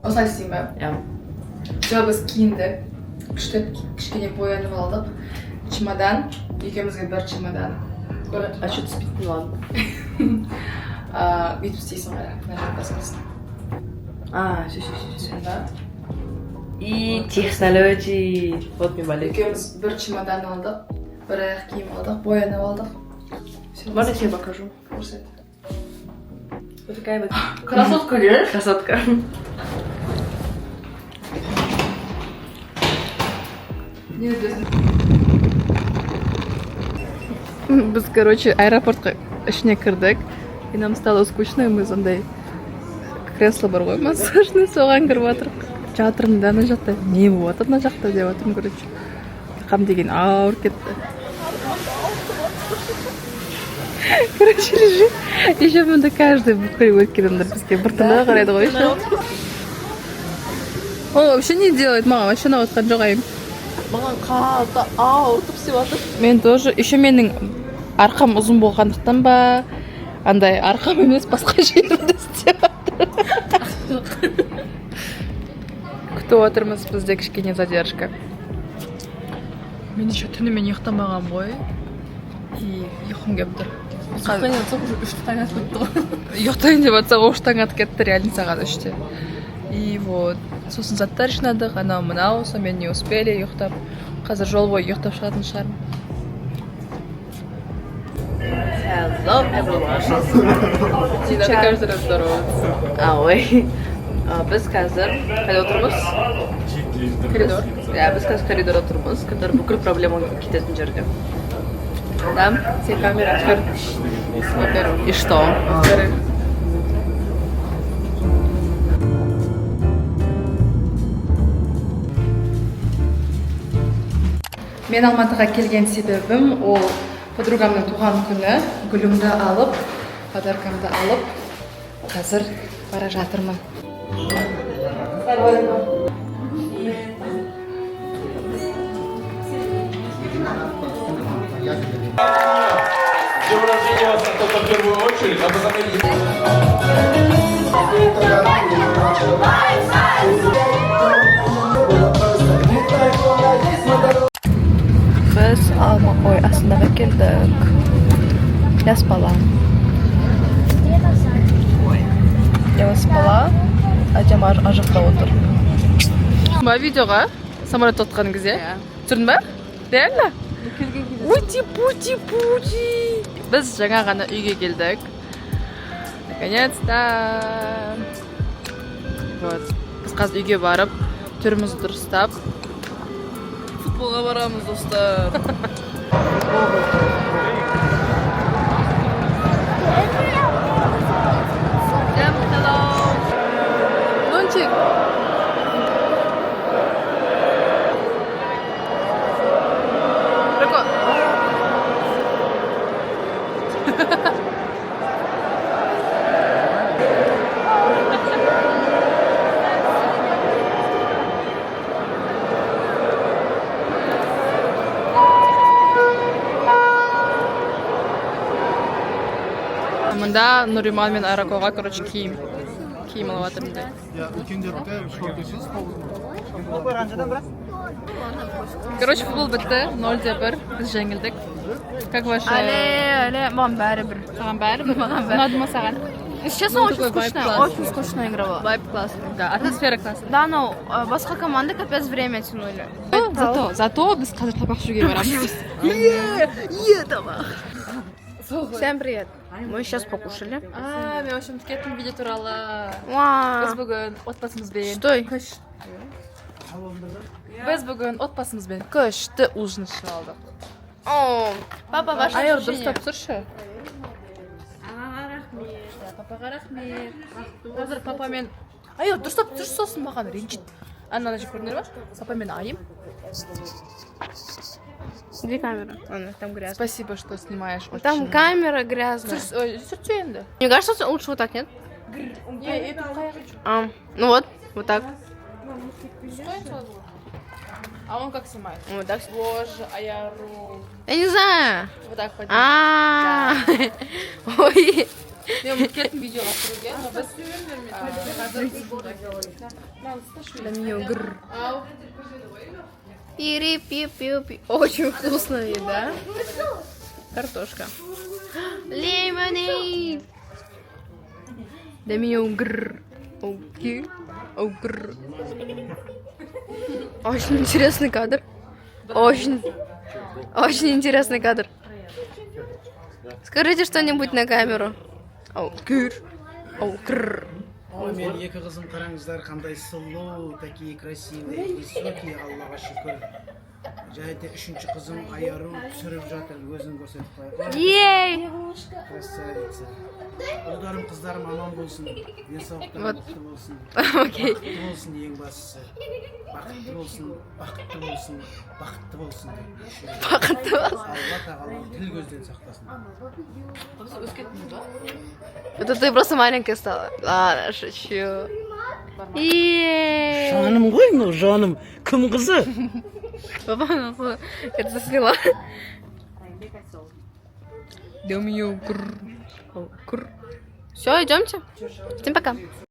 Осылай істейін ба? Иә. Жо біз киіндік, күштеп кішкене боянып алдық. Чемодан, екеумізге бір чемодан. А что ты спит? Ладно. Бүйтіп істейсің қара, мына жақта басқасын. Все. Да. И технологии. Вот мне болит. Екеуміз бір чемодан алдық, бір аяқ киім алдық, боянып алдық. Можно я тебе покажу? Көрсет. Вот такая вот Красотка деш? красотка. Не өтесің. Біз, короче, аэропортқа ішіне кірдік. И нам стало скучно, и мы сондай кресло бар ғой, массажный, соған кіріп отырып. Жатырмын да ана жақта. Не болып жатыр ана жақта деп отырмын, короче. Қам деген ауыр кетті. Короче, лежит. Еще мұнда каждый бүкіл өткенімдер бізге бір түрлі қарайды ғой еще. Ол вообще не делает, маған вообще ұнаватқан жоқ айым. Маған қатты ауыртып істеп жатыр. Мен тоже, еще менің арқам ұзын болғандықтан ба, андай арқам емес басқа жерімді істеп жатыр. Күтіп отырмыз бізде кішкене задержка. Мен еще түнімен ұйықтамаған ғой. И ұйқым келіп тұр. Ұйықтайын атсақ уже 3 таң атып кетті ғой. Ұйықтайын деп атсақ 3 таң атып кетті, реально сағат 3-те. И вот, сосын заттар жинадық, анау мынау, сонымен не успели ұйықтап. Қазір жол бойы ұйықтап шығатын шығармын. Hello everyone. Не надо каждый раз здороваться. Ой. Біз қазір қайда отырмыз? Коридор. Иә, біз қазір коридорда тұрмыз, қазір бүкіл проблема кететін жерге. Да? Все камеры открыты. И что? Мен Алматыға келген себебім ол подругамның туған күні. Гүлімді алып, подаркамды алып, қазір бара жатырмын. Днем рождения вас только в первую очередь, а потом Biz Almakoy Aslanaga keldik. Я спала. Я спала, әжем ажықта отыр. Ба видеоға самолет отқан кезде? Түсірдің ба? Реально? Пути. Біз жаңа ғана үйге келдік. Наконец-то. Вот. Біз қазір үйге барып, түрімізді дұрыстап, футболға барамыз, достар. Нончик. Рако. Мында Нуриман мен Аракоға, короче, киім алып жатырмын. Короче, футбол бітті, 0-1, біз жеңілдік. Как ваше? Але, маған бәрібір. Саған бәрібір? Ұнады ма саған? Честно, очень скучная игра была. Вайб классный, да, атмосфера классная. Да, но басқа команда капец время тянули. Зато біз қазір табақ жеуге барамыз. Всем привет. Мы сейчас покушали. Мен вообще кеттім видео туралы. Біз Вау. бүгін отбасымызбен. Стой. Біз бүгін отбасымызбен күшті ужин ішіп алдық. О, папа, ваше Айыр, ощущение? дұрыстап тұршы. Папаға рахмет. Қазір папамен... Айыр, дұрыстап тұршы, сосын маған ренжит. Анна, значит, көрдіңдер ма? Папамен айым. Где камера? Она там грязная. Спасибо, что снимаешь. Там очень. камера грязная. Сүртсе енді. Мне кажется, лучше вот так, нет? Ну вот так. А он как снимает? Вот так. Боже, а я ру. Я не знаю. Вот так поднимем. Ой. Мен кеттім видеоға түсіруге, но біз Пири-пи-пи-пи. Очень вкусная еда. Картошка. Лемонейд. Дамиогр. Окей. Огр. Очень интересный кадр. Очень интересный кадр. Скажите что-нибудь на камеру. Огр. Огр. Мен екі қызым қараңыздар қандай сұлу, такие красивые, высокие, Аллаға шүкір. Және де үшінші қызым Айару түсіріп жатыр, өзін көрсетіп қояйық. Ей! Красавица. Ұлдарым, қыздарым аман болсын, денсаулықтары мықты болсын. Окей. Бақытты болсын ең бастысы. Бақытты болсын, бақытты болсын, бақытты болсын. Бақытты болсын. Алла тағала тіл көзден сақтасын. Это ты просто маленькая стала. Ладно, шучу. Ей! Жаным ғой, ну жаным, кім қызы? Папа, это сняла. Все, идемте. Всем пока.